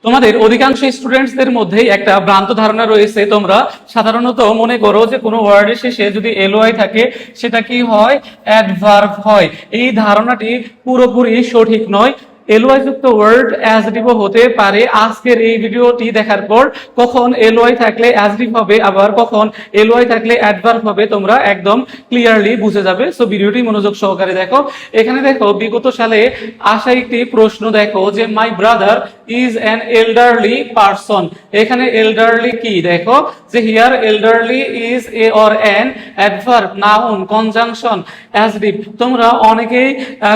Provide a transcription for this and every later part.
তোমাদের অধিকাংশ স্টুডেন্টসদের মধ্যেই একটা ভ্রান্ত ধারণা রয়েছে। তোমরা সাধারণত মনে করো যে কোনো ওয়ার্ডের শেষে যদি এলওয়াই থাকে সেটা কি হয়, অ্যাডভার্ব হয়। এই ধারণাটি পুরোপুরি সঠিক নয়। এলওয়াই যুক্ত ওয়ার্ড অ্যাজডিভ হতে পারে। আজকের এই ভিডিওটি দেখার পর কখন এলওয়াই থাকলে অ্যাজডিভ হবে আবার কখন এলওয়াই থাকলে অ্যাডভার্ব হবে তোমরা একদম ক্লিয়ারলি বুঝে যাবে। সো ভিডিওটি মনোযোগ সহকারে দেখো। এখানে দেখো বিগত সালে আসা একটি প্রশ্ন দেখো যে my brother is an elderly person. এখানে এল্ডারলি কি দেখো যে here elderly is a or an adverb, noun, conjunction, adjective. তোমরা অনেকেই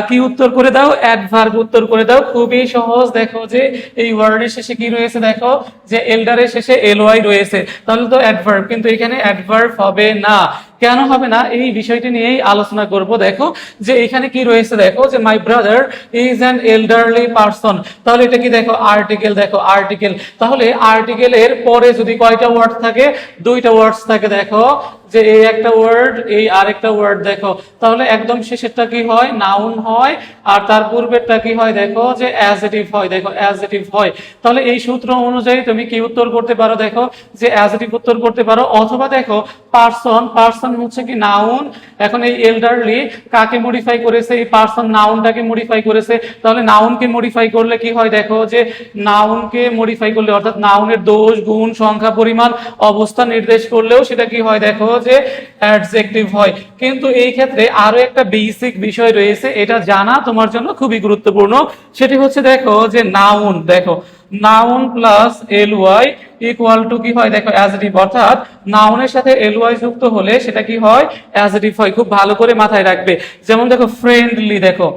কি উত্তর করে দাও, অ্যাডভার্ব উত্তর করে দাও। খুবই সহজ। দেখো যে এই ওয়ার্ডের শেষে কি রয়েছে, দেখো যে এল্ডারের শেষে এলওয়াই রয়েছে, তাহলে তো অ্যাডভার্ব, কিন্তু এখানে অ্যাডভার্ব হবে না। কেন হবে না এই বিষয়টি নিয়েই আলোচনা করব। দেখো যে এখানে কি রয়েছে, দেখো যে my brother is an elderly person, তাহলে এটা কি দেখো আর্টিকেল, দেখো আর্টিকেল। তাহলে আর্টিকেলের পরে যদি কয়টা ওয়ার্ড থাকে, দুইটা ওয়ার্ডস থাকে। দেখো যে এই একটা ওয়ার্ড, এই আরেকটা ওয়ার্ড। দেখো তাহলে একদম শেষেরটা কি হয়, নাউন হয়, আর তার পূর্বেরটা কি হয়, দেখো যে অ্যাজেটিভ হয়। দেখো অ্যাজেটিভ হয়। তাহলে এই সূত্র অনুযায়ী তুমি কি উত্তর করতে পারো, দেখো যে অ্যাজেটিভ উত্তর করতে পারো। অথবা দেখো পারসন, পারসন হচ্ছে কি নাউন। এখন এই এল্ডারলি কাকে মডিফাই করেছে, এই পারসন নাউনটাকে মডিফাই করেছে। তাহলে নাউনকে মডিফাই করলে কি হয়, দেখো যে নাউনকে মডিফাই করলে অর্থাৎ নাউনের দোষ, গুণ, সংখ্যা, পরিমাণ, অবস্থা নির্দেশ করলেও সেটা কি হয়, দেখো যে অ্যাডজেক্টিভ হয়। কিন্তু এই ক্ষেত্রে আরো একটা বেসিক বিষয় রয়েছে, এটা জানা তোমার জন্য খুবই গুরুত্বপূর্ণ। সেটি হচ্ছে দেখো যে নাউন, দেখো noun plus LY equal to কি হয়, দেখো অ্যাজেটিভ। অর্থাৎ নাউনের সাথে এলওয়াই যুক্ত হলে সেটা কি হয়, অ্যাজেটিভ হয়। খুব ভালো করে মাথায় রাখবে। যেমন দেখো ফ্রেন্ডলি, দেখো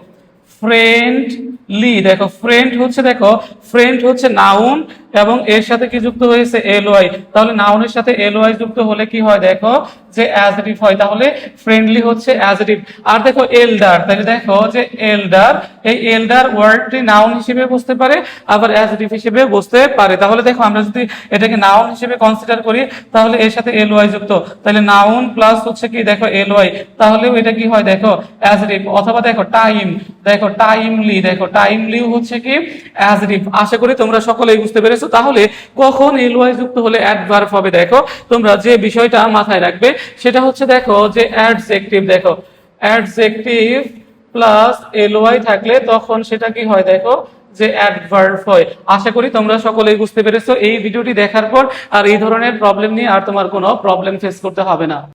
ফ্রেন্ডলি, দেখো ফ্রেন্ড হচ্ছে, দেখো ফ্রেন্ড হচ্ছে নাউন এবং এর সাথে কি যুক্ত হয়েছে, এলওয়াই। তাহলে নাউনের সাথে এলওয়াই যুক্ত হলে কি হয়, দেখো যে অ্যাজেটিভ হয়। তাহলে ফ্রেন্ডলি হচ্ছে অ্যাজেটিভ। আর দেখো এল্ডার, তাহলে দেখো যে এল্ডার, এই এল্ডার ওয়ার্ডটি নাউন হিসেবে বসতে পারে আবার অ্যাজেটিভ হিসেবে বসতে পারে। তাহলে দেখো আমরা যদি এটাকে নাউন হিসেবে কনসিডার করি তাহলে এর সাথে এলওয়াই যুক্ত, তাহলে নাউন প্লাস হচ্ছে কি দেখো এলওয়াই, তাহলেও এটা কি হয়, দেখো অ্যাজেটিভ। অথবা দেখো টাইম, দেখো টাইমলি, দেখো টাইমলিও হচ্ছে কি অ্যাজেটিভ। আশা করি তোমরা সকলেই বুঝতে পেরেছো। তাহলে কখন এলওয়াই যুক্ত হলে অ্যাডভার্ব হবে, দেখো তোমরা যে বিষয়টা মাথায় রাখবে সেটা হচ্ছে দেখো যে অ্যাডজেক্টিভ, দেখো অ্যাডজেক্টিভ প্লাস এলওয়াই থাকলে তখন সেটা কি হয়, দেখো যে অ্যাডভার্ব হয়। আশা করি তোমরা সকলেই বুঝতে পেরেছো। এই ভিডিওটি দেখার পর আর এই ধরনের প্রবলেম নিয়ে আর তোমার কোনো প্রবলেম ফেস করতে হবে না।